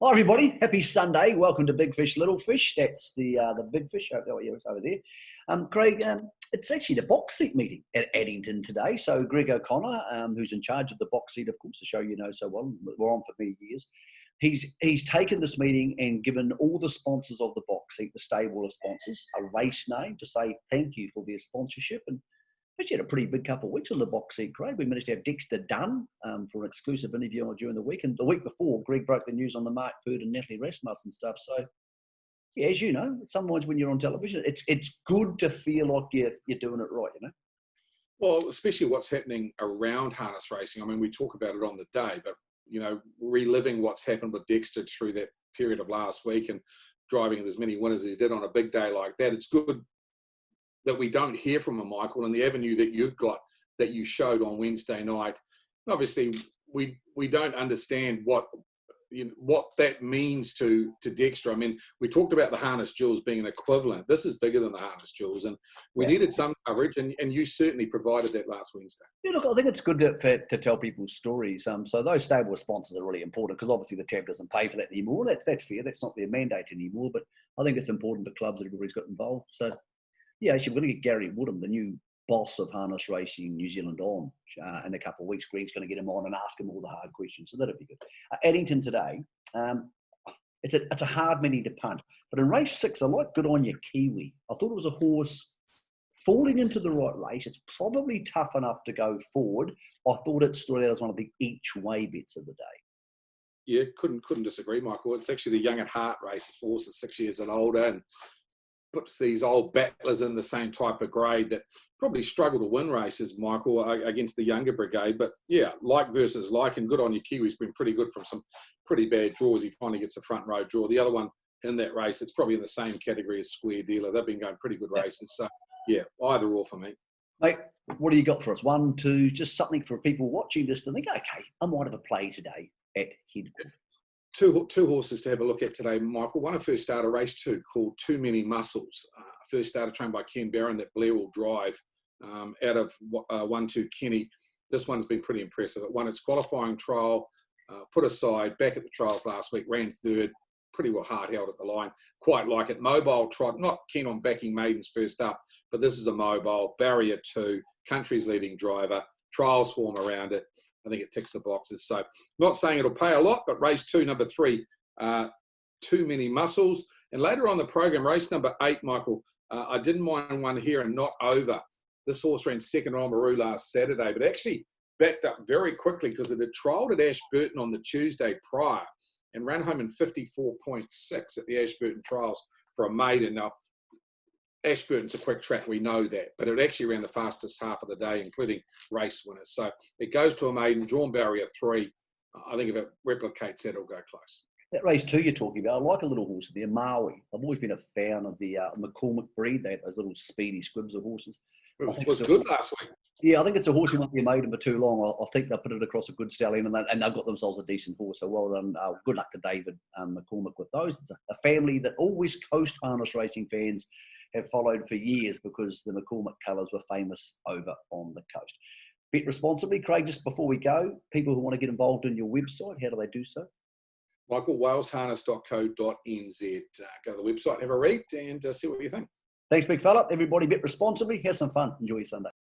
Hi everybody, happy Sunday. Welcome to Big Fish, Little Fish. That's the Big Fish over there. Craig, it's actually the box seat meeting at Addington today. So Greg O'Connor, who's in charge of the box seat, of course, the show you know so well, we're on for many years. He's taken this meeting and given all the sponsors of the box seat, the stable of sponsors, a race name to say thank you for their sponsorship. And actually had a pretty big couple of weeks on the box seat, Craig. We managed to have Dexter Dunn for an exclusive interview during the week. And the week before, Greg broke the news on the Mark Bird and Natalie Rasmus and stuff. So, yeah, as you know, sometimes when you're on television, it's good to feel like you're doing it right, you know? Well, especially what's happening around harness racing. I mean, we talk about it on the day, but, you know, reliving what's happened with Dexter through that period of last week and driving as many winners as he did on a big day like that, it's good that we don't hear from him, Michael, and the avenue that you've got that you showed on Wednesday night. And obviously, we don't understand what that means to Dexter. I mean, we talked about the harness jewels being an equivalent. This is bigger than the harness jewels, and we needed some coverage, and you certainly provided that last Wednesday. Yeah, look, I think it's good to tell people's stories. So those stable sponsors are really important because obviously the champ doesn't pay for that anymore. That's fair. That's not their mandate anymore. But I think it's important the clubs that everybody's got involved. So. Yeah, actually, we're going to get Gary Woodham, the new boss of harness racing New Zealand, on in a couple of weeks. Greg's going to get him on and ask him all the hard questions, so that'll be good. Addington today, it's a hard meeting to punt, but in race 6, I like Good On Your Kiwi. I thought it was a horse falling into the right race. It's probably tough enough to go forward. I thought it stood out as one of the each-way bets of the day. Yeah, couldn't disagree, Michael. It's actually the young at heart race. It's horses 6 years and older, and puts these old battlers in the same type of grade that probably struggle to win races, Michael, against the younger brigade. But yeah, like versus like, and Good On Your Kiwi's been pretty good from some pretty bad draws. He finally gets a front row draw. The other one in that race, it's probably in the same category as Square Dealer. They've been going pretty good races. So yeah, either or for me. Mate, what do you got for us? 1, 2, just something for people watching this to think, okay, I might have a play today at headquarters. Two horses to have a look at today, Michael. One, a first starter, race 2, called Too Many Muscles. First starter trained by Ken Barron that Blair will drive out of 1-2 Kenny. This one's been pretty impressive. It won its qualifying trial, put aside, back at the trials last week, ran third, pretty well hard held at the line. Quite like it. Mobile trot, not keen on backing maidens first up, but this is a mobile, barrier 2, country's leading driver, trials form around it. I think it ticks the boxes. So not saying it'll pay a lot, but race 2, number 3, Too Many Muscles. And later on the program, race number 8, Michael, I didn't mind one here and Not Over. This horse ran second on Oamaru last Saturday, but actually backed up very quickly because it had trialled at Ashburton on the Tuesday prior and ran home in 54.6 at the Ashburton trials for a maiden. Now, Ashburton's a quick track, we know that, but it actually ran the fastest half of the day, including race winners. So it goes to a maiden, drawn barrier 3. I think if it replicates that, it'll go close. That race 2 you're talking about, I like a little horse there, Maui. I've always been a fan of the McCormick breed. They have those little speedy squibs of horses. It was good last week. Yeah, I think it's a horse who won't be a maiden for too long. I think they'll put it across a good stallion and they've got themselves a decent horse. So well done. Good luck to David McCormick with those. It's a family that all West Coast harness racing fans have followed for years because the McCormick colours were famous over on the coast. Bet responsibly. Craig, just before we go, people who want to get involved in your website, how do they do so? Michael, walesharness.co.nz. Go to the website, have a read, and see what you think. Thanks, big fella. Everybody bet responsibly. Have some fun. Enjoy your Sunday.